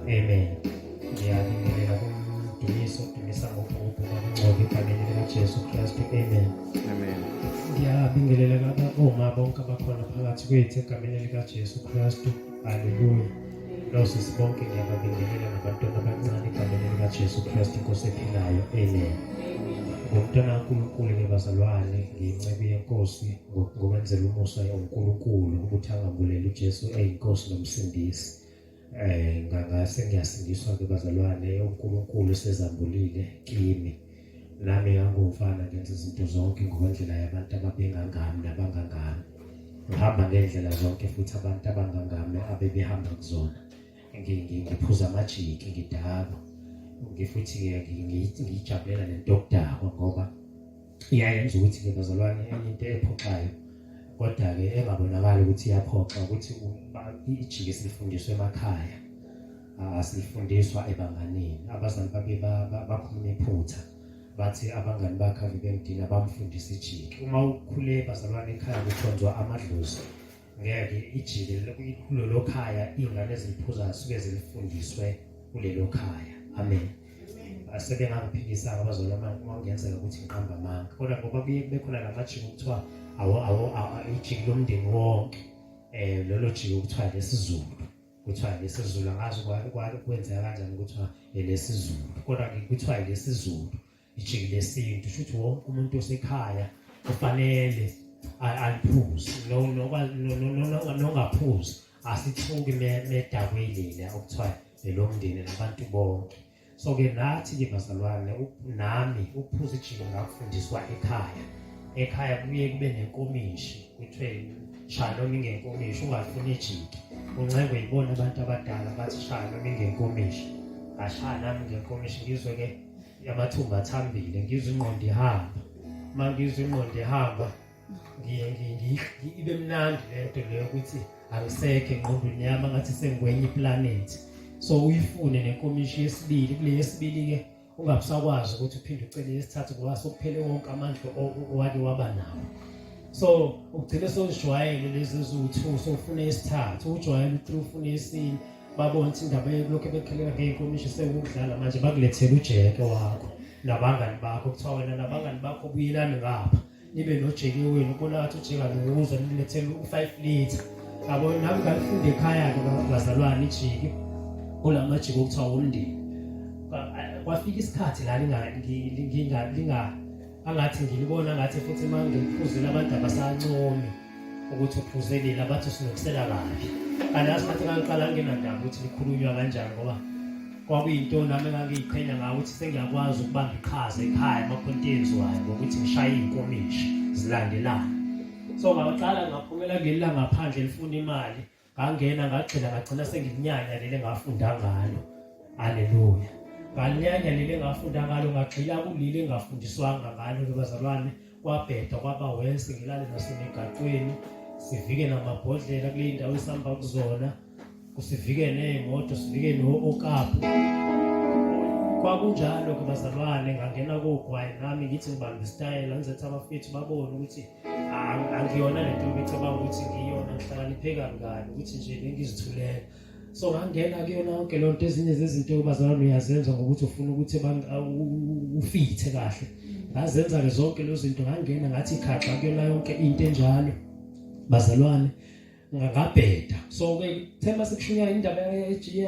Amen. Ngiyabingelela kumdumisa ngokukhupha ngokugcoba egameni likaJesu Kristu. Amen. Amen. Ngiyabingelela omama bonke abakhona phakathi kwethu egameni likaJesu Kristu. Haleluya. Nosisi bonke ngiyabingelela nabantwana abancane egameni likaJesu Kristu Inkosi ephilayo. Amen. Ngomntwana kaNkulunkulu ngibazalwane ngiyincebe yenkosi ngokwenzela umusa uNkulunkulu ukuthi angambulela uJesu eyinkosi nomsindisi. Ngangase ngiyasindiswa ke bazalwane uNkulunkulu sezambulile kimi. Nami ngangumfana ngenza izinto zonke ngokwendlela yabantu ababengangami nabangangami. Ngihamba ngendlela zonke futhi abantu abangangami abebehamba kuzona. Ngiphuza amajiki ngidakwa. Ngifuthi ngijabulela lento yokudakwa ngoba iyayenza ukuthi ke bazalwane enye into ephoxayo kodwa ke engabonakala ukuthi iyaphoxa ukuthi ijiki silifundiswa emakhaya. Asilifundiswa ebanganini. Abazali babe bakhuluma iphutha. Bathi abangani bakhe bemdina bamfundisa ijiki. Uma ukhule bazalwane ekhaya kukhonzwa amadlozi. Ngeke ijiki kulelo khaya ingane eziphuza suke zilifundiswe kulelo khaya. Amen. Asebengaphikisanga abazalwane uma kungenzeka ukuthi ngiqamba amanga. Kodwa ngoba bekhona lamajiki kuthiwa ijiki lomndeni wonke. Lolo jiki kuthiwa lesizulu. Kuthiwa lesizulu angazi kwenzeka kanjani kuthiwa lesizulu. Kodwa kuthiwa lesizulu. Ijiki lesintu futhi wonke umuntu osekhaya kufanele aliphuze. Nongaphuzi asithuki medakwelile okuthiwa lomndeni nabantu bonke. So ke nathi ke bazalwane nami ukuphuza ijiki ngakufundiswa ekhaya. Ekhaya kuye kube nenkomishi kuthiwe shaya noma ingenkomishi ungafuni ijiki. Uncengwe yibona abantu abadala bathi shaya noma ingenkomishi. Ngashaya nami ngenkomishi ngizwe ke amathumba athambile ngizwe ingqondo ihamba. Mangizwe ingqondo ihamba ibe mnandi lento leyo ukuthi angisekho engqondweni yami ngathi sengikwenye iplanethi. So uyifune nenkomishi yesibili kule yesibili ke ungabusakwazi ukuthi uphinde ucele yesithathu ngoba sokuphele wonke amandla owake waba nawo. So ugcina sojwayele lezi eziwu2 sofuna isithathu ujwayele u3 ufuna isini babona ukuthi indaba yokho bekhelela ngeenkomishi sekudlala manje bakulethela ujeke wakho nabangani bakho kuthiwa wena nabangani bakho buyelana ngapha nibe nojeke wenu ubona ukuthi ujeka nokuza nilethela u5 liter. Yabo nami ngalifunde ekhaya ke bazalwane ijiki olamajiki okuthiwa umndeni. Kwafika isikhathi la angathi ngilibona ngathi futhi manje ngiphuzela abantu abasancomi ukuthi uphuzelile abathi sinokusela kabi. Kanti asikhathi ngaqala ngenandaba ukuthi likhulunywa kanjani ngoba kwakuyinto nami engangiyiqhenya ngawo ukuthi sengiyakwazi ukubamba iqhaza ekhaya emakhontenziwayo ngokuthi ngishaye inkomishi zilandelana. So ngaqala ngaphumela kuleli ngaphandle lifuna imali ngangena ngagcina sengikunyanya lele ngafunda ngalo. Haleluya. Ngalinyanya lele ngafunda ngalo ngagxila kuleli engafundiswanga ngalo ke bazalwane kwabheda kwaba wense ngilale nasemigaqweni sivike namabhodlela kule indawo esihamba kuzona kusivike neemoto sivike nookapu. Kwakunjalo ke bazalwane ngangena kogwayi nami ngithi ngibamba istyle ngizetha abafethu babone ukuthi angiyona lento becabanga ukuthi ngiyona ngihlakaniphe kangani ukuthi nje bengizithulela. So ngangena kuyona yonke lonto ezinye zezinto bazalwane uyazenza ngokuthi ufuna ukuthi ufithe kahle. Ngazenza ke zonke lezo zinto ngangena ngathi ikhaxa kuyona yonke into enjalo bazalwane ngabheda. So ke thema sekushunya indaba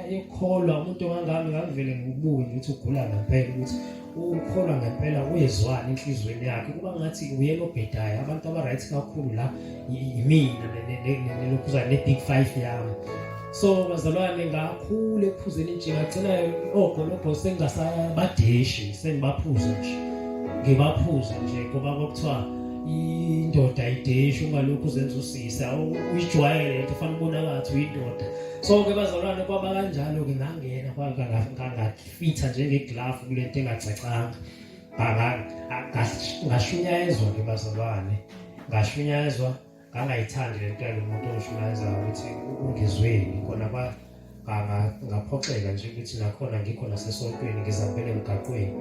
yekholwa umuntu ongangami ngangivele ngibuke ukuthi ugula ngempela ukuthi ukholwa ngempela uyezwana enhlizweni yakhe kuba ngathi uyena obhedayo. Abantu abaright kakhulu la imina nelokhuza ne big 5 yami. So bazalwane ngakhule ekuphuzeni nje ngagcina ogogo sengasabadeshi sengibaphuza nje ngibaphuza nje ngoba kwakuthiwa indoda ayideshi ungalokhu uzenza usisa uyijwayele into fanele ubonakala uyindoda. So ke bazalwane kwaba kanjalo ke ngangena ngangafitha njengeglavu kulento engacacanga. Ngashunyayezwa ke bazalwane ngashunyayezwa ngangayithandi lento yomuntu oshunyayeza ukuthi ungizweni khona ngaphoxeka nje ukuthi nakhona ngikhona sesontweni ngizambele emgaqweni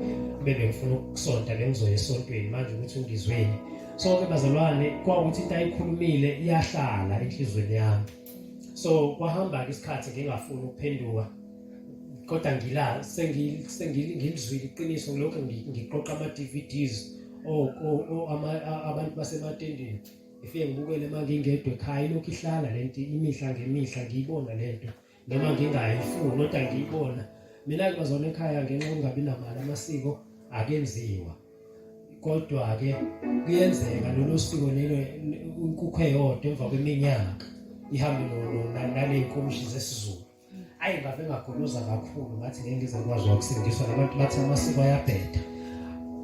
bebe ngifuna ukusonta bengizoya esontweni manje ukuthi ungizweni. So ke bazalwane kwawukuthi into ayikhulumile iyahlala enhlizweni yami. So kwahamba isikhathi ngingafuni ukuphenduka kodwa ngila sengilizwile iqiniso lokho ngiqoqa ama-DVDs abantu basematendeni ifike ngibukele mangingedwa ekhaya lokhu ihlala lento imihla ngemihla ngiyibona lento noma ngingayifuni kodwa ngiyibona mina bazona ekhaya ngenxa ungabi namali amasiko akenziwa kodwa ke kuyenzeka lolu siko lelo inkukhu eyodwa emva kweminyaka ihambe nale nkomishi zesiZulu ayi ngabe ngagoloza kakhulu ngathi ngeke ngizakwazi ukusindiswa nabantu bathi amasiko ayabheda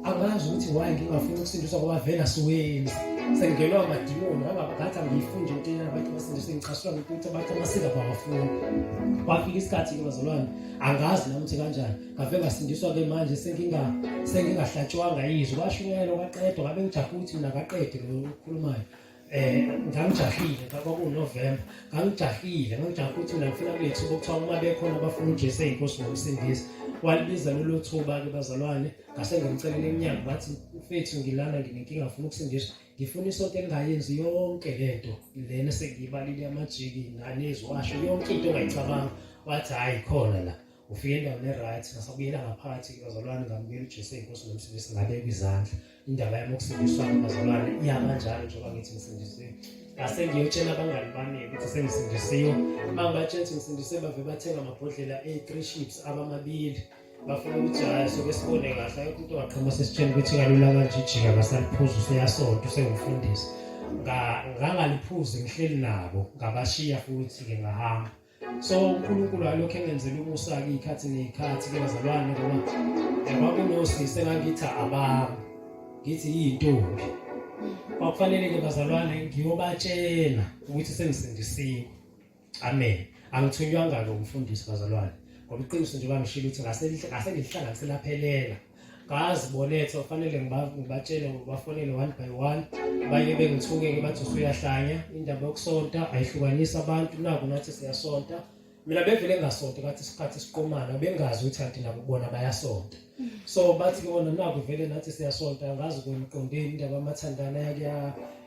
angazi ukuthi why ngingafuni ukusindiswa ngoba vela siwenzi sengelwa amadimoni ngathi angiyifundi into abantu basindiswe ngicasula ukuthi abantu amasiko abafuni kwafika isikhathi ke bazalwane angazi namuthi kanjani ngave ngasindiswa ke manje sengingahlatshwanga yizwe kwashukela kwaqedwa ngabe ngijahe ukuthi mina kaqede ukukhulumayo ngangijahile kwakuNovember ngangijahile ukuthi mina ngifuna kulethu ukuthiwa uma bekhona abafuna uJesu eyinkosi nomsindisi walibiza lelo thuba ke bazalwane ngase ngimcelele eminyango bathi mfethu ngilana nginenkinga ngifuna ukusindiswa ngifuna isonto engayenzi yonke lento lena sengiyibalile amajiki nanezwasho yonke into ongayicabanga wathi hayi khona la ufike endaweni eright ngasabuyela ngaphakathi bazalwane ngamukela uJesu eyinkosi nomsindisi ngabeka izandla indaba yami yokusindiswa bazalwane iyakanjalo njengoba ngithi ngisindisiwe ngase ngiyotshela abangani bami ukuthi sengisindisiwe mangibatshela ukuthi ngisindisiwe bave bathenga amabhodlela e3 ships abamabili bafuna ukuthi hayi soke sibone kahle ayikho into waqhama sesitshela ukuthi kalula kanje ijika basaliphuza useyasonto usengumfundisi ngangaliphuzi ngihleli nabo ngabashiya futhi ke ngahamba so uNkulunkulu alokho engenzela umusa ke ikhathi nezikhathi ke bazalwane ngoba kwakunosisi engakithi abami ngithi yintombi kwakufanele ke bazalwane ngiyobatshela ukuthi sengisindisiwe amen angithunywanga ke umfundisi bazalwane ngoba iqiniso nje bangishilo ukuthi ngase ngihlanganisela phelela ngazibonetha kufanele ngibatshele ngobafonele one by one baye bengithuke ke bathi usuyahlanya indaba yokusonta ayihlukanisa abantu naku nathi siyasonta mina bevele ngasonta kathi isikhathi siqomana bengazi ukuthi kanti nabo bona bayasonta so bathi bona naku vele nathi siyasonta ngazi ukuniqondeni indaba yamathandana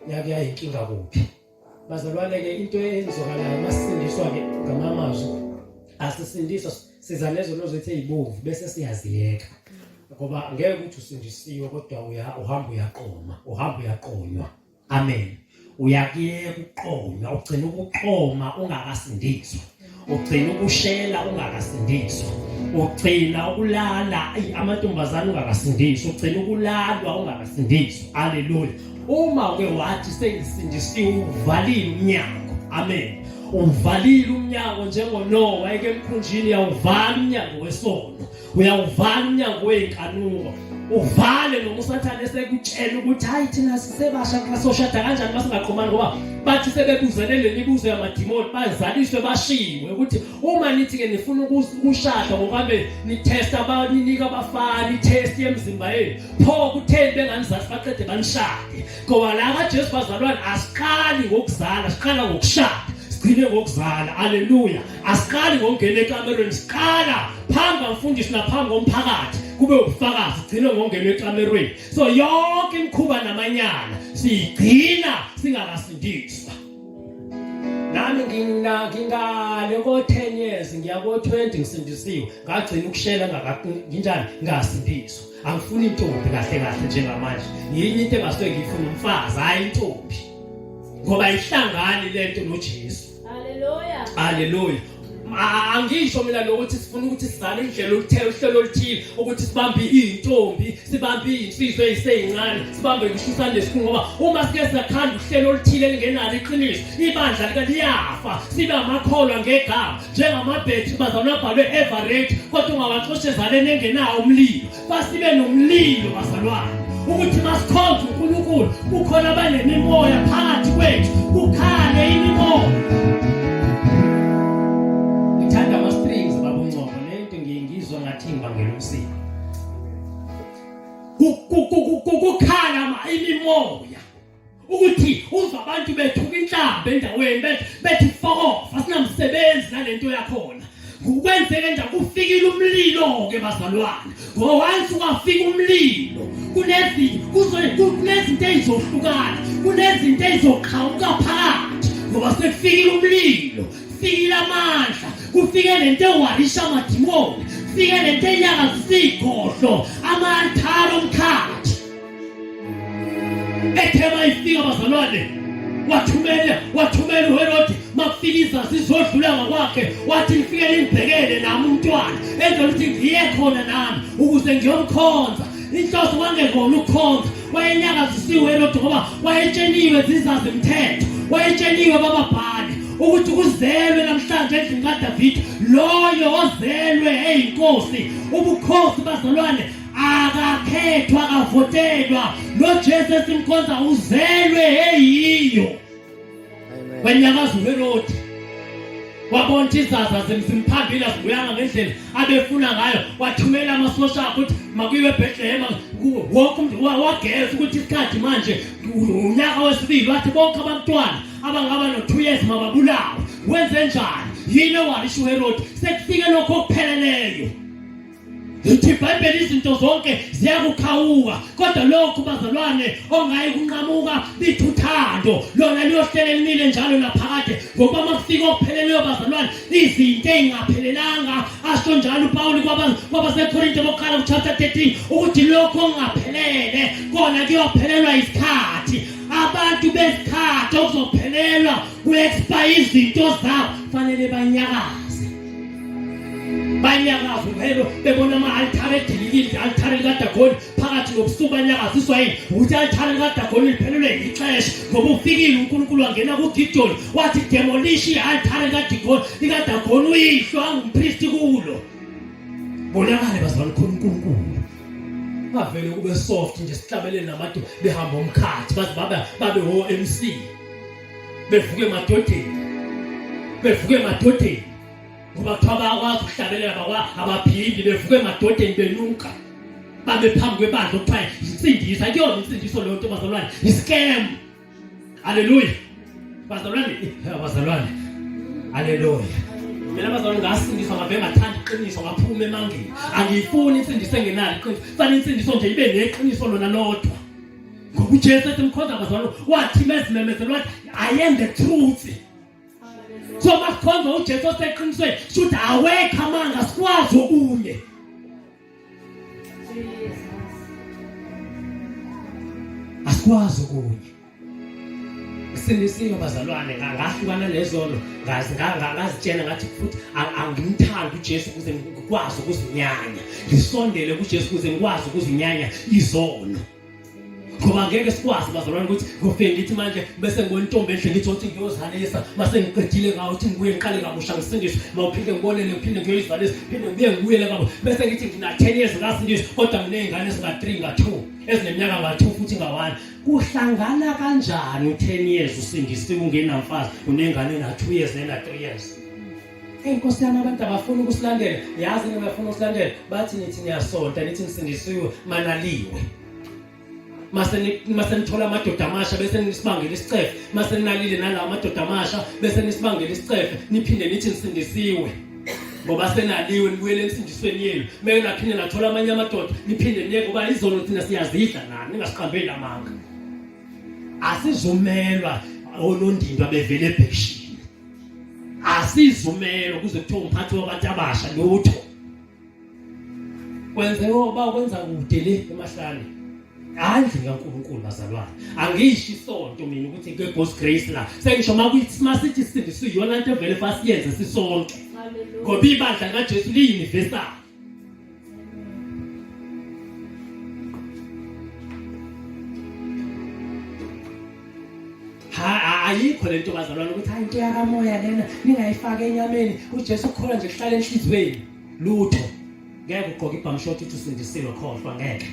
yakuyinkinga kuphi bazalwane ke into eyenzakalayo masindiswa ke ngamamazwi asisindiswa siza lezo lozethe ezibovu bese siyaziyeka ngoba ngeke ukuthi usindisiwe kodwa uhamba uyaqonywa amen uyakiyeka uqonywa ugcina ukuqoma ungakasindiswa ugcina ukushela ungakasindiswa ugcina ukulala amantombazana ungakasindiswa ugcina ukulalwa ungakasindiswa haleluya uma ke wathi sengisindisiwe uvalile umnyango amen uvalile umnyango njengoNoah ekemkhunjini yawuvala umnyango wesono uyawuvala umnyango wenkanuko uvale noma usathane sekutshela ukuthi hayi thina sisebasha kasoshada kanjani masingaqhumani ngoba bathi sebebuzelele imibuzo yamadimoni bazaliswe bashiwe ukuthi uma nithi ke nifuna ukushada ngokambe nitest abanika abafana itest yemzimba yenu pho kutheni benganizazi baqede banishade ngoba la kaJesu bazalwane asiqali ngokuzala siqala ngokushada sigcine ngokuzala haleluya asiqali ngokungena ekamerweni siqala phamba mfundisi naphamba komphakathi kube ubufakazi sigcine ngokungena ekamerweni so yonke imikhuba namanyala sigcina singakasindiswa nami ngingale ko 10 years ngiya ko 20 ngisindisiwe ngagcina ukushela nginjani ngasindiswa angifuni intombi kahle njengamanje yini into engasuke ngifuna umfazi hayi intombi ngoba ihlangani lento noJesu haleluya angisho mina lokuthi sifuna ukuthi sizale indlela uhlelo oluthile ukuthi sibambe intombi sibambe insizwe ezisencane sibambe ngishisane lesikhulu ngoba uma sike siyakhanda uhlelo oluthile lingenalo iqiniso ibandla lika liyafa sibe amakholwa ngegama njengamabhethi bazalwa abhalwe Everett kodwa ungawaxoshe ezaleni engenawo umlilo basibe nomlilo bazalwane ukuthi masikhonze uNkulunkulu kukhona abanemimoya phakathi kwethu kukhale imimoya ngithanda ama-strings babuncobo lento ngiyengizwa ngathi ngibangela umsiko kukhala imimoya ukuthi uzwa abantu bethuka inhlamba endaweni bethi fokofa asinamsebenzi nalento yakhona kukwenzeke nje kufikile umlilo ke bazalwane ngoba once ungafika umlilo kunezinto ezizohlukana kunezinto ezizoqhawuka phakathi ngoba sekufikile umlilo fikile amandla kufike lento ewarisha amadimoni, kufike lento enyaka zisigodlo, ama-altar omkhathi. Ethema ifika bazalwane, wathumela uHerodi makufika izazi zodlula ngakwakhe, wathi nifike ningibhekele nami umntwana enza ukuthi ngiye khona nami ukuze ngiyomkhonza. Inhloso kwangekona ukukhonza, wayenyakazisiwe uHerodi ngoba wayetsheliwe zizazi mthetho, wayetsheliwe bababhali ukuthi kuzelwe namhlanje endlini kaDavida loyo ozelwe eyinkosi. Ubukhosi bazalwane akakhethwa, akavotelwa. Lo Jesu esimkhonza uzelwe eyiyo. Wenyakaza uHerodi wabona izaza zimphambili azibuyanga ngendlela abefuna ngayo, wathumela amasosha akhe ukuthi makuyiwe eBhethlehem. Wonke umuntu wageza ukuthi isikhathi manje unyaka wesibili, wathi bonke abantwana abangaba no2 years mababulawe. Wenze njani? Yini owarisha uHerodi? Sekufike lokho okupheleleyo. Ithi iBhayibheli izinto zonke ziyakukhawuka, kodwa lokhu bazalwane ongayi kunqamuka lithi uthando, lona liyohlele elimile njalo naphakade. Ngoba makufika okupheleleyo bazalwane, izinto ezingaphelelanga, asho njalo uPaul kwabaseKorinte bokuqala chapter 13 ukuthi lokho okungaphelele kona kuyophelelwa isikhathi. Abantu besikhathi okuzophelelwa ku-expire izinto zabo fanele banyakaze. Banyakaza uHero bebona ama-altar edilikile, i-altar likaDagoni phakathi nobusuku banyakaziswa yini ukuthi i-altar likaDagoni liphelelwe ixesha. Ngoba ufikile uNkulunkulu wangena kuGidoni wathi demolish i-altar likaDagoni, uyihlo angumpristi kulo. Bonakale bazalwane khona uNkulunkulu bavele kube soft nje, sihlabelele nabantu behamba umkhathi babe o-MC, bevuke emadodeni ngoba kuthiwa bakwazi ukuhlabelela abaphili, bevuke emadodeni benuka, babe phambi kwebandla okuthiwa insindisa. Kuyona insindiso leyo nto bazalwane, iscam. Haleluya bazalwane, haleluya. Mina bazalwane ngasindiswa ngabe ngathanda iqiniso, ngaphuma emangeni. Angiyifuni insindiso engenalo iqiniso, fanele insindiso nje ibe neqiniso lona lodwa. Ngoba uJesu esimkhonza bazalwane wathi mezimemezela wathi I am the truth. So makhonza uJesu oseqinisweni should awake amanga sikwazi okunye. Asikwazi okunye. Sindisiwe bazalwane, ngahlukana lezono, ngazitshena ngathi futhi angimthandi uJesu ukuze ngikwazi ukuzinyanya. Ngisondele kuJesu ukuze ngikwazi ukuzinyanya izono. Ngoba ngeke sikwazi bazalwane ukuthi ngofike ngithi manje bese ngontombi enhle ngithi uthi ngiyozalisa, mase ngiqedile ngawo uthi ngibuye ngiqale kabusha ngisindiswe, mawuphinde ngibonele ngiphinde ngiyoyizalisa, phinde ngibuye ngibuyele kabo. Bese ngithi ngina 10 years ngasindiswa, kodwa nginezingane ezinga3 nga2 ezineminyaka nga2 futhi nga1. Kuhlangana kanjani u10 years usindisiwe ungenamfazi, unengane na2 years nena 3 years? Inkosi yami abantu abafuna ukusilandela, yazi ngibafuna ukusilandela, bathi nithi niyasonta, nithi nisindisiwe manaliwe. Mase nithola amadoda amasha bese nisibangela isicefe, mase ninalile nalawo amadoda amasha bese nisibangela isicefe, niphinde nithi nisindisiwe ngoba senaliwe nibuyele emsindisweni yenu. Meke naphinde nathola amanye amadoda niphinde niye ngoba izono thina siyazidla nani, ningasiqhambeli amanga. Asizumelwa onondindwa bevele ebheshini, asizumelwa kuze kuthiwa umphathi wabantu abasha lutho. Kwenze kwenza kude le emahlane andli kaNkulunkulu bazalwane. Angisho isonto mina ukuthi ke God's grace la, sengisho makuyithi masithi sindiswe yona into evele fasiyenze sisonke. Ngoba ibandla kaJesu liyi-universal. Ayikho lento bazalwane ukuthi hayi into yakamoya lena ningayifaka enyameni, uJesu ukhona nje kuhlala enhlizweni lutho. Ngeke ugqoke ibhamshoti uthi usindisiwe khohlwa, ngeke.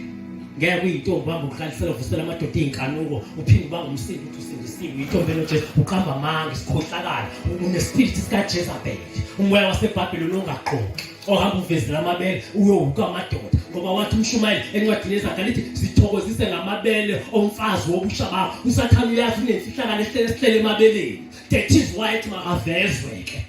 Ngeke uyintombi bamba ukuhlalisela uvusela amadoda inkanuko uphinde banga umsindi uthi usindisiwe. Intombi noJesu uqamba amanga isikhohlakala, unespirit sikaJezebeli, umoya waseBhabhiloni ongaqoqi ohamba uvezela amabele uyowuka amadoda. Ngoba wathi uMshumayeli encwadini yeZakhariya lithi sithokozise ngamabele omfazi wobusha bakho. USathane uyazi unemfihlakalo esihlele emabeleni. That is why it makavezweke.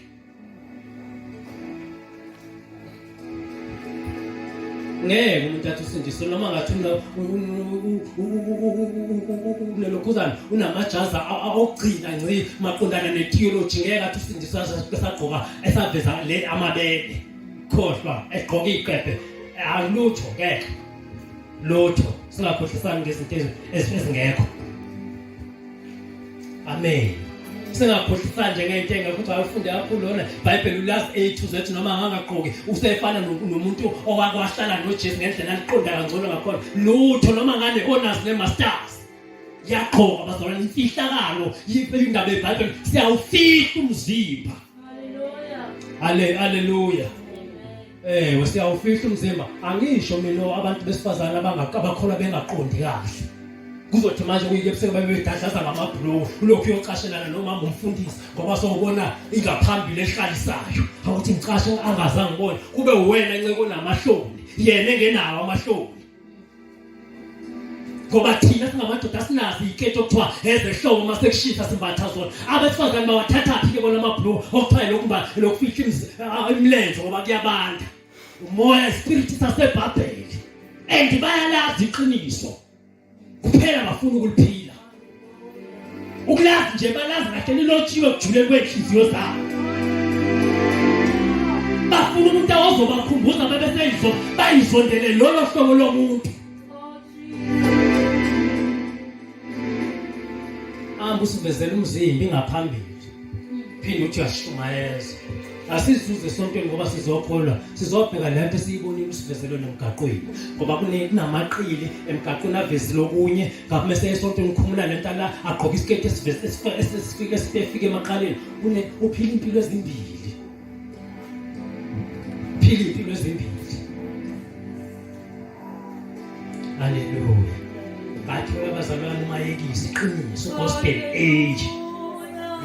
ngeke umuntu athi usindiswe noma ngathi unelokhuzana unamajazi awugcina ngci maqondana netheology ngeke athi usindiswa esagqoka esaveza le amabele khohlwa egqoka iqephe alutho ngeke lutho singakhohlisani ngezinto ezingekho. Amen. Singakhohlisani nje ngento engekuthi ayifunde kakhulu lona iBhayibheli ulazi A to Z noma angagqoki usefana nomuntu owakwashala noJesu ngendlela aliqonda kangcono ngakhona lutho noma ngane honors nemasters yaqhoka bazalwane imfihlakalo indaba yeBhayibheli siyawufihla umzimba. Haleluya. Siyawufihla umzimba. Angisho mina abantu besifazana abakholwa bengaqondi kahle. Kuzothi manje kuyekebuseka babedadaza ngamabhlo ulokhu uyocashelana noma umfundisi ngoba sowubona ingaphambili ehlalisayo awuthi ngicashe angazange ngibone kube wena nceke namahloni yena engenawo amahloni. Ngoba thina singamadoda sinazi iketho okuthiwa ezehlobo mase kushisa simbatha zona abesifazane bawathatha phi ke bona amabhlo okuthiwa lokuba lokufihla imilenze ngoba kuyabanda umoya spirit saseBhabheli and bayalazi iqiniso kuphela bafuna ukuliphila ukulazi nje balazi kahle lilotshiwe kujule kwenhliziyo zabo bafuna umuntu ozobakhumbuza babeseyizona bayizondele lolo hlobo lomuntu. Usivezela umzimba ingaphambili phinde uthi uyashumayeza asizuze esontweni ngoba sizokholwa sizobheka lento esiyibonile usivezelo nemgaqweni ngoba kunamaqili emgaqweni avezile okunye ngapha esontweni ukhumula lento la agqoka isiketi esifike emaqaleni uphila impilo ezimbili Haleluya. Bathi abazalwane mayekisi iqiniso gospel age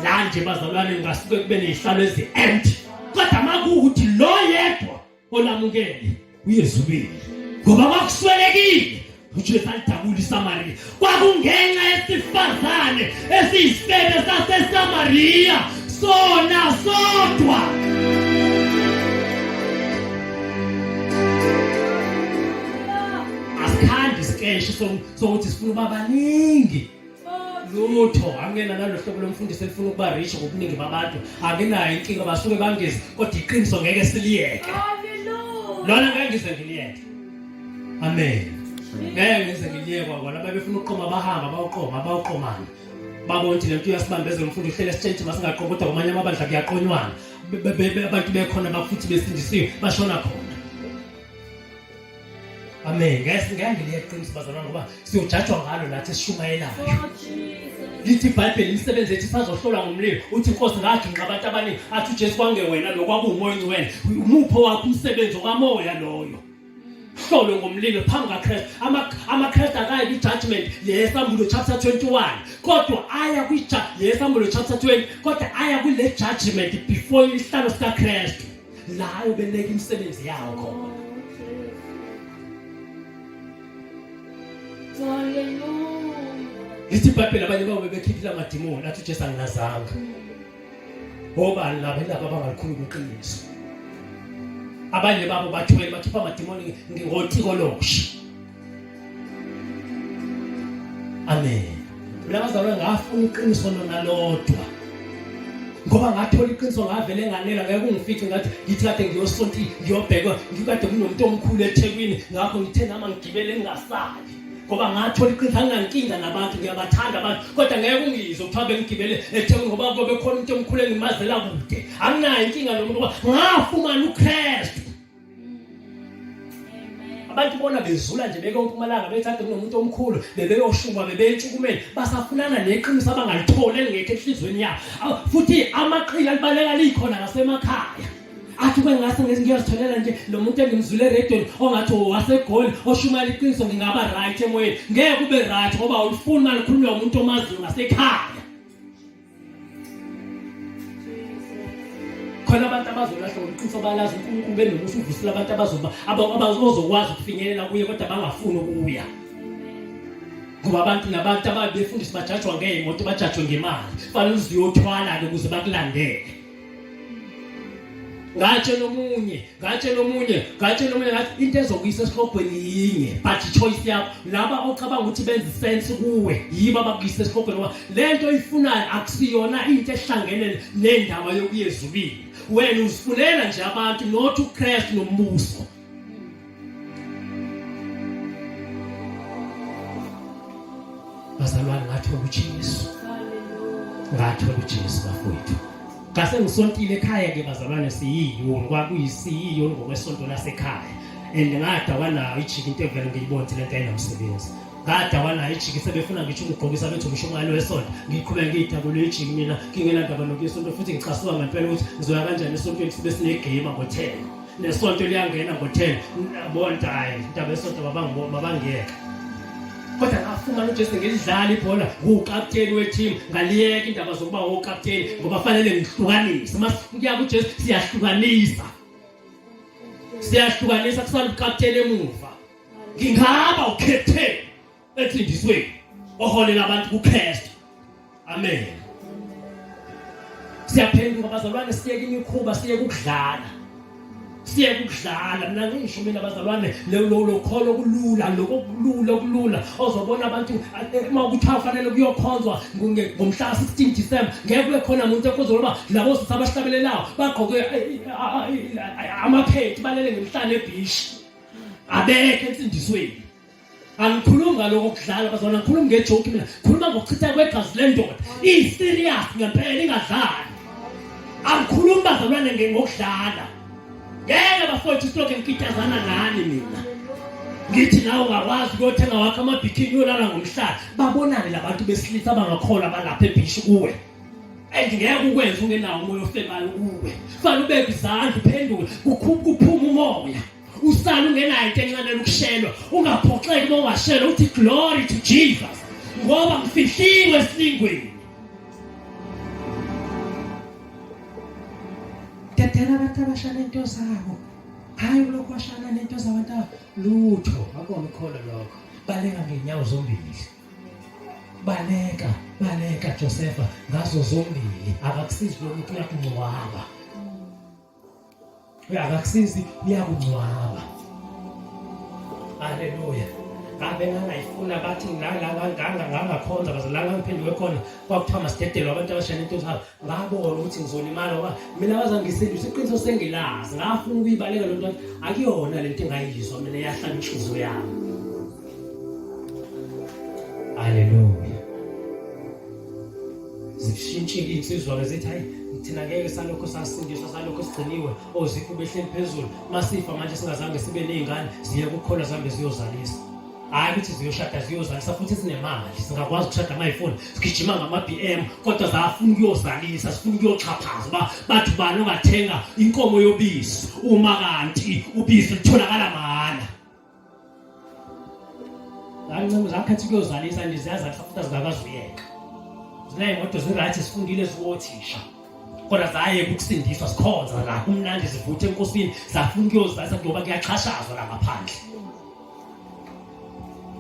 la nje bazalwane ngasuke kube nezihlalo ezi-empty kodwa makuthi lo yedwa olamukele uyezubile ngoba kwakuswelekile uJesu alidabula iSamariya kwakungenxa yesifazane esiyisifebe saseSamariya sona sodwa. Asikhandi isikeshe sokuthi sifuna uba baningi lutho angena nalo hlobo lomfundisi elifuna ukuba rich ngobuningi babantu angenayo inkinga basuke bangezi kodwa iqiniso ngeke siliyeke. Haleluya. Lona ngeke ngize ngiliyeke. Amen. Ngeke ngize ngiliyeke kwabona babefuna uqoma bahamba bawuqomana babona ukuthi lento yasibambezela umfundi uhlele sitshentshi masingaqoqa kodwa kwamanye amabandla kuyaqonywana abantu bekhona bafuthi besindisiwe bashona khona. Amen. Ngeke iqiniso bazalwane ngoba siyojajwa ngalo nathi esishumayelayo. Lithi iBhayibheli imisebenzi ethi sazohlolwa ngomlilo uthi inkosi ngaginqa abantu abaningi athi uJesu kwangewena lokwakuumoya ongcwele umupho wakho umsebenzi okamoya loyo hlolwe ngomlilo phambi kaKristu. AmaKristu akayi kwi-judgment leSambulo chapter 21 kodwa aya leSambulo chapter 20 kodwa aya kule judgment before isihlalo sikaKristu layo beleka imisebenzi yawo khona. Lithi iBhayibheli abanye babo bebekhiphila amadimoni athi uJesu anginazanga. Obani laba abangalikhuluma iqiniso. Abanye babo bathwele bakhipha amadimoni ngotiko loshi. Amen. Labazalwane ngafuna iqiniso lona lodwa. Ngoba ngathola iqiniso ngavele nganela ngeke ungifice ngathi ngithi kade ngiyosonti ngiyobheka ngikade kunomuntu omkhulu eThekwini ngakho ngithe nama ngigibele ngingasali. Ngoba ngathola iqiniso anginankinga nabantu ngiyabathanda abantu kodwa ngeke ungizwe ukuthiwa bengigibele eThekwini ngoba kube khona umuntu omkhulu engimazela kude anginayo inkinga nomuntu ngoba ngafumana uKristu. Abantu bona bezula nje beke uMpumalanga bethathe kunomuntu omkhulu bebeyoshuma bebeyintshukumeni basafunana neqiniso abangalithola engekho enhlizweni yabo futhi amaqili alibaleka likhona nasemakhaya. Athi kwengase ngiyazitholela nje lo muntu engimzule eRedon ongathi waseGoli oshumayela iqiniso ngingaba right emoyeni ngeke kube right ngoba ulifuna malikhulunywa umuntu omaziyo ngasekhaya. Khona abantu abazolahla iqiniso balazi uNkulunkulu benomusa uvusile abantu abazokwazi ukufinyelela kuye kodwa bangafuni ukuya. Ngoba abantu nabantu ababefundisi bajajwa ngeyimoto bajajwe ngemali fanele uziyothwala ke ukuze bakulandele. ngatshe nomunye ngathi into ezokuyisa esihlogweni yinye but choice yakho laba ocabanga ukuthi benze sense kuwe yiba bakuyisa esihlogweni ngoba lento ifunayo akusiyona into ehlangene nendaba yokuyezulwini wena usifunela nje abantu not uChrist nombuso. Bazalwane ngathola uJesu. Ngathola uJesu bafowethu. Kase ngisontile ekhaya ke bazalwane siyiyoni kwakuyisiyoni ngokwesonto lasekhaya. Ngadawa nayo ijiki into evele ngiyibona lento ayinamsebenzi. Ngadawa nayo ijiki sebefuna ngisho ugqokisa bethu umshongalo wesonto. Ngiqhubeka ngiyithabule ijiki mina ngingenandaba nokuyisonto futhi ngicasuka ngempela ukuthi ngizoya kanjani esontweni sibe sine game ngo-10. Nesonto liyangena ngo-10. Bonke hayi indaba yesonto babangiyeka. Kodwa ngafumana uJesu ngidlala ibhola ngukapteni weteam ngaliyeka indaba zokuba ukapteni ngoba fanele ngihlukanise mase kuya kuJesu siyahlukanisa kusala ukapteni emuva ngingaba ucaptain etsindisweni oholela abantu kuChrist. Amen. Siyaphenduka bazalwane siye kimikhuba siye kudlala mina ngisho mina bazalwane lo kholo kulula ozobona abantu makuthi afanele kuyokhonzwa ngomhla 16 December ngeke kube khona umuntu ekuzoloba labo sabahlabelelayo bagqoke amaphethi balele ngemhlanje ebishi abekho entsindisweni. Angikhulumi ngaloko kudlala bazalwane ngikhuluma ngejoke mina khuluma ngokuchitha kwegazi lendoda serious ngempela ingadlali. Angikhulumi bazalwane ngokudlala. Ngeke bafowethu sitoke ngikitazana nani mina. Ngithi nawe ungakwazi ukuthenga wakho amabikini yolala ngomhlaba. Babonani labantu besilisa abangakhola balapha ebishi kuwe. Ngeke ukwenza ungenawo umoya ofemayo kuwe. Fanele ubeke izandla uphenduke kuphuma umoya. Usala ungenayo into encanela ukushelwa. Ungaphoxeki uma ungashelwa uthi glory to Jesus. Ngoba ngifihliwe esilingweni. Tethela abantu abashana into zabo. Hayi lokho bashana nento zabantu lutho akomkholo lokho. Baleka ngenyawo zombili. Baleka Josepha ngazo zombili. Akakusizi ukuthi uyakungcwaba. Akakusizi uyakungcwaba. Haleluya. Ngabe ngayifuna bathi ngangakhonza bazalanga ngiphenduke khona kwakuthiwa masitedelwa abantu abashana into zabo ngabona ukuthi ngizolimala ngoba mina bazangisindisa iqiniso sengilazi ngafuna ukuyibaleka lonto akuyona lento engayizwa mina yahlala inhliziyo yami. Haleluya. Zishintshile insizwa bezithi hayi thina ngeke salokho sasindiswa salokho sigciniwe ozipho behleli phezulu masifa manje singazange sibe nezingane ziye kukhona zambe ziyozalisa. Hayi ukuthi ziyoshada ziyozalisa futhi sinemali singakwazi ukushada ama-iPhone sigijima ngama-BM kodwa zafuna ukuyozalisa sifuna ukuyoxhaphaza bathi bani ongathenga inkomo yobisi uma kanti ubisi litholakala mahhala. Kancane zakhathi ukuyozalisa ndiziyazalisa futhi azingakazuyeka. Zinayimoto ziright sifundile ziwothisha kodwa zayeka ukusindiswa sikhonza la kumnandi zivuthe enkosini zafuna ukuyozalisa ngoba kuyaqhashazwa la ngaphandle.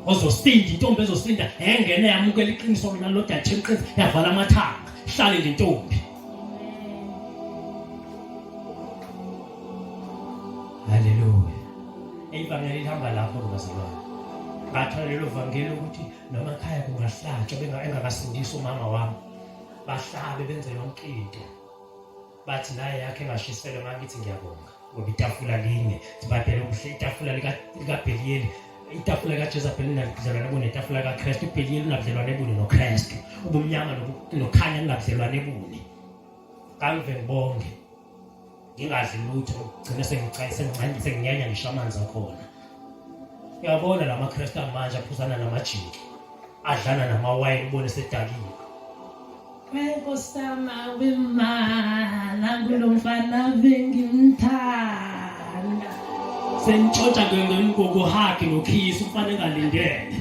Ozosinda intombi ezosinda engene yamukela iqiniso mina lo dathi iqiniso yavala amathanga hlale le ntombi. Haleluya. Ivangeli lihamba lapho bazalwane. Bathola lelo vangeli ukuthi noma ekhaya kungahlatshwa engakasindisa umama wami bahlabe benze yonke into. Bathi naye yakhe engashiselwe ngakithi ngiyabonga ngoba itafula linye sibaphele ubuhle itafula likaBeliyeli. Itafula kaJezebeli nabudlelwane bune itafula kaChrist uBeliyeli nabudlelwane bune noChrist ubumnyama nokhanya nabudlelwane bune. Kangive ngibonge ngingadli lutho gcina senginyanya ngisho amanzi akhona. Uyabona lamaChrist amanje aphuzana namajiki adlana namawayini ubone sedakiwe. Wenkosama wemana kulomfana bengimthanda sentshontsha ngengoko haki nokhisi umfana engalindele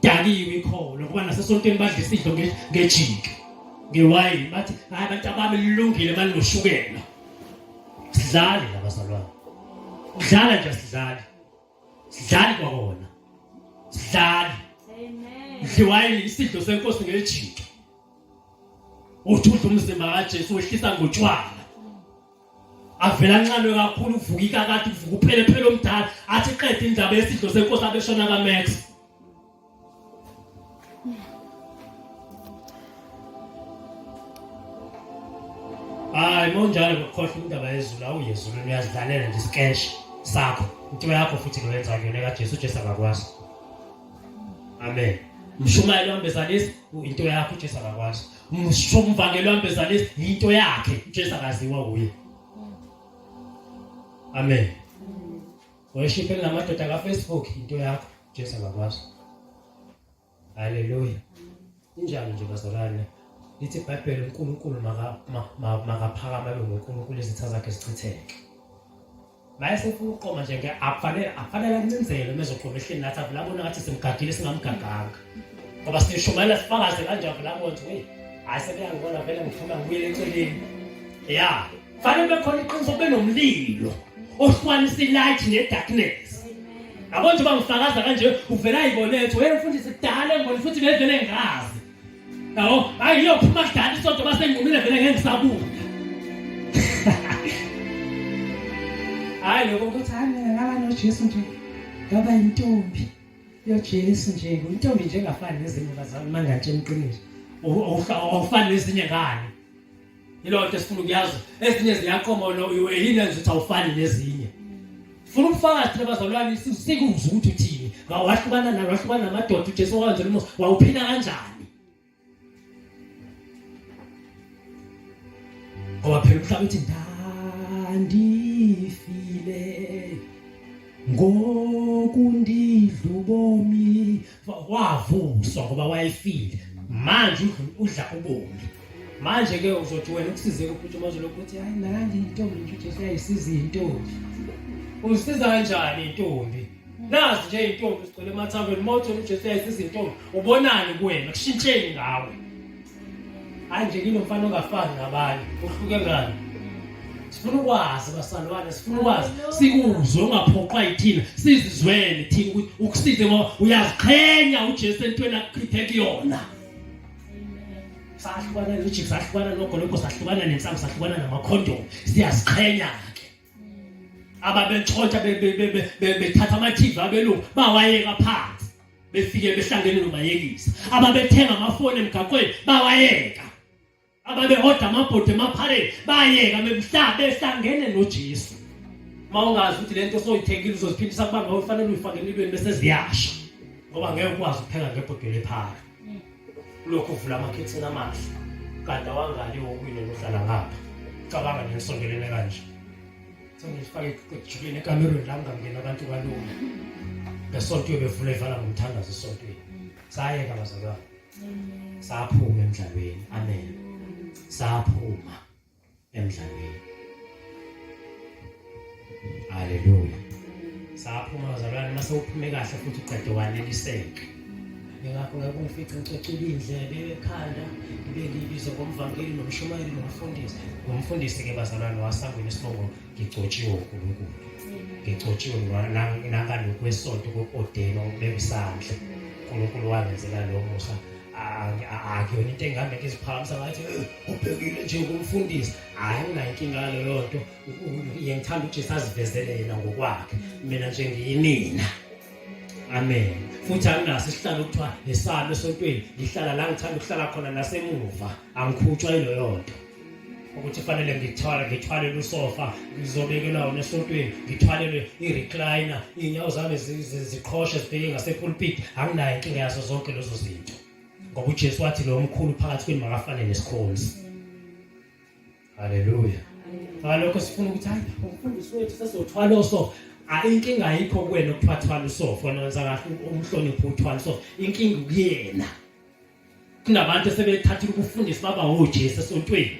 dakiwe ikholo ngoba nasesontweni badla isidlo ngejiki ngewayini bathi hayi abantu abami lilungile manje noshukela sidlale labazalwane udlala nje sidlale kwakona sidlale. Amen. Ngewayini isidlo senkosi ngejiki uthudla umzimba kaJesu wehlisa ngotshwala avela kancane kakhulu uvuka ikakade uvuka uphele omdala athi qeda indaba yesidlo senkosi abeshona kaMax. Hayi monjalo ngokhohle indaba yezulu awuyezulu uyazidlalela nje sketch sakho into yakho futhi loyenza kuyona kaJesu uJesu akakwazi. Amen. Mshumayelo wambezalisi into yakho uJesu akakwazi. Mshumvangelo wambezalisi into yakhe uJesu akaziwa kuye. Amen. Worship ngamadoda ka Facebook into yakho uJesu akakwazi. Hallelujah. Injalo nje bazalwane. Lithi iBhayibheli uNkulunkulu makaphakama abe ngoNkulunkulu izitha zakhe zichitheke. Mayesefuna uqoma nje akufanele kumenzele mezoqoma ehleni nathi avulabona ngathi simgagile singamgaganga. Ngoba sishumayela sifakaze kanje avulabona ukuthi hey ayisebeyangibona vele ngifuna ngibuyele eceleni. Yeah, fanele bekhona iqiniso benomlilo ohlukanisa ilight nedarkness. Yabo nje bangifakaza kanje uvela ayibonethu wena mfundisi kudala ngibona futhi ngevele ngazi. Yabo hayi yophuma kudala isonto basengqumile vele ngeke ngisabuka. Hayi lokho ukuthi ngaba noJesu nje ngaba intombi yoJesu nje intombi nje engafani nezinye bazali mangatshela iqiniso awufani nezinye ngani ilonto esifuna ukuyazi ezinye ziyaqoma yini nje awufani nezinye funa umfakazi lebazalwane sikuzwe ukuthi uthini ngawahlukana namadoda uJesu wakwenza umusa wawuphila kanjani ngoba phela umhlaba uthi ndifile ngokundidla ubomi wavuswa ngoba wayefile manje udla ubomi manje ke uzothi wena ukusizeke ukuthi mazolo ukuthi hayi nandi intombi nje uJesu uyayisiza intombi usiza kanjani intombi nazi nje intombi sicela emathaveni motho uJesu uyayisiza intombi ubonani kuwena kushintsheni ngawe hayi nje kinomfana ongafani nabanye uhluke ngani sifuna ukwazi basalwane sifuna ukwazi sikuzwe ungaphoqwa yithina sizizwele thina ukuthi ukusize ngoba uyaziqhenya uJesu entweni akukhiphe kuyona sahlukana noJesu sahlukana noGolgotha sahlukana nensangu sahlukana namakhondom siyaziqhenya ke ababetshontsha bethatha amaTV abelungu bawayeka phansi befike behlangene nomayekisa ababethenga amafoni emgaqweni bawayeka ababehoda amabhodi emaphareni bayeka behlangene noJesu mawungazi ukuthi lento soyithengile uzoziphindisa kuba ngawe ufanele uyifake emilweni bese ziyasha ngoba ngeke ukwazi ukupheka ngebhodi lephara lokho uvula amakhethini amahle kanti awangali wokwini nohlala ngapha cabanga nesongelene kanje sengifake ejuleni ekamerweni la ngangena abantu kalula besonto bevula ivala ngomthandazo esontweni sayeka bazalwane saphuma emhlabeni amen saphuma emhlabeni haleluya saphuma bazalwane mase uphume kahle futhi uqede waneliseke ngakho ngakungifica ngicocula indlebe ekhanda ngibizo komvangeli nomshumayeli nomfundisi ngomfundisi ke bazalwane wasangweni isibongo ngigcotshiwe uNkulunkulu ngigcotshiwe nangani kwesonto kokodela ukubeka isandla uNkulunkulu wangenzela lo musa akuyona into engangeke iziphakamisa ngathi ubhekile nje kumfundisi hayi nginainkinga leyo nto ngiyangithanda uJesu azivezele yena ngokwakhe mina nje ngiyimina amen futhi anginaso isihlalo ukuthiwa lesalo esontweni ngihlala la ngithanda ukuhlala khona nasemuva angikhutshwa yileyo nto ukuthi fanele ngithwale usofa ngizobekelwa wona esontweni ngithwalelwe irecliner inyawo zami ziqhoshe zibheke ngasepulpit anginayo inkinga yazo zonke lezo zinto ngoba uJesu wathi lo mkhulu phakathi kwenu makafane nesikhonzi haleluya ngalokho sifuna ukuthi hayi umfundisi wethu sesothwala usofa inkinga ayikho kuwena ukuphathwala usofa wenza kahle umhlonipho uthwala usofa inkinga kuyena kunabantu sebethathile ukufundisa baba uJesu esontweni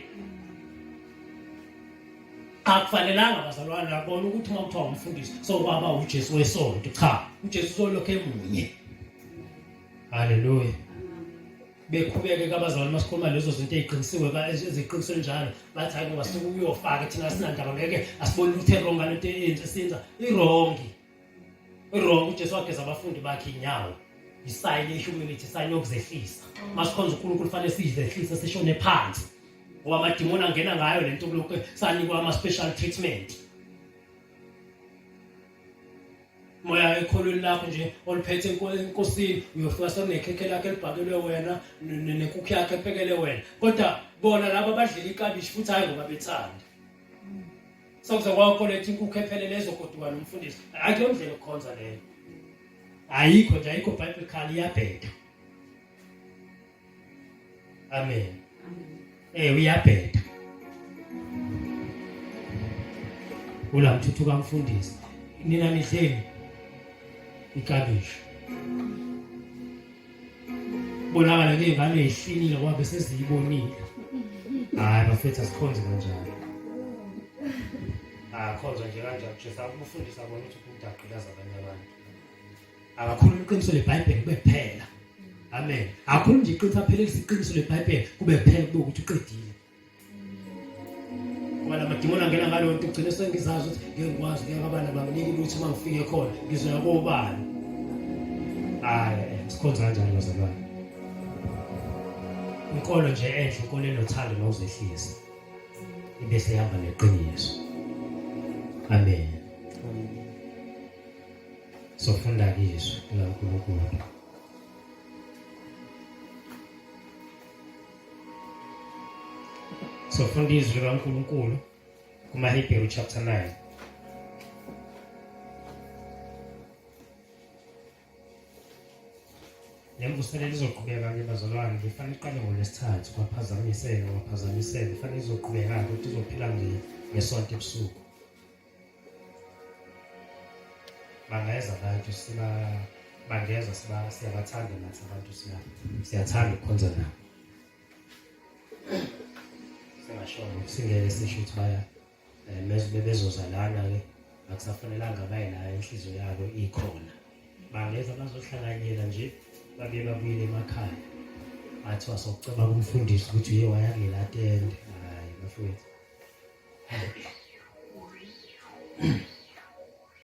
akufanelanga bazalwane labona ukuthi uma kuthiwa umfundisi sokwaba uJesu wesonto cha uJesu solokho emunye haleluya beqhubeke kabazalwane masikhuluma lezo zinto eziqinisiwe eziqiniswe njalo bathi hayi ngoba sikuyofaka thina sinandaba ngeke asibone ukuthi wrong ngalento enze senza wrong uJesu wageza abafundi bakhe inyawo isayini humility isayini yokuzehlisa masikhonza uNkulunkulu fanele sizehlise sishone phansi ngoba amadimoni angena ngayo lento kulokho sanikwa ama-special treatment. Moya ekholweni lakho nje oliphethe enkosini uyofika sekunekhekhe lakhe elibhakelwe wena nenkukhu yakhe ephekele wena, kodwa bona laba abadlela ikabishi futhi hayi ngoba bethanda. Sokuzokwazi letha inkukhu ephelele ezogoduka nomfundisi. Akuyona indlela yokukhonza leyo. Ayikho nje, ayikho biblical, iyabheda. Amen. Uyabheda. Ula mthuthuka mfundisi. Nina nidleni ikabishi. Bonakala ke ingane ehlinile ngoba bese ziyibonile. Hayi bafethu asikhonze kanjalo. Khonza nje kanjalo nje sakufundisa bona ukuthi umuntu aqhilaza abanye abantu. Akakhuluma iqiniso leBhayibheli kube kuphela. Amen. Akakhuluma nje iqiniso aphelelisa iqiniso leBhayibheli kube kuphela kube ukuthi uqedile. Ngoba lamadimoni angena ngalo nto ugcine sengizazi ukuthi ngeke ngikwazi ngeke abana banginike ukuthi mangifike khona ngizoya kobani. Sikhonza kanjalo bazalwane. Inkolo nje enhle, inkolo enothando nokuzehlisa. Ibese ihamba neqiniso. Amen. Sofunda kiso laNkulunkulu. Sofunda izwi laNkulunkulu kumaHebheru chapter 9. Nemvuselelo izoqhubeka ke bazalwane, kufanele iqale ngolesithathu kwaphazamiseke kufanele izoqhubeka ukuthi izophila ngesonto ebusuku. Bangeza abantu bangeza siyabathanda nathi abantu siyathanda ukukhonza nabo. Singasho singeke sisho ukuthi baya bezozalana ke akusafanelanga baye la inhliziyo yabo ikhona. Bangeza bazohlanganyela nje babe babuyele emakhaya. Athi wasokuceba kumfundisi ukuthi uye wayangela atende. Hayi bafowethu.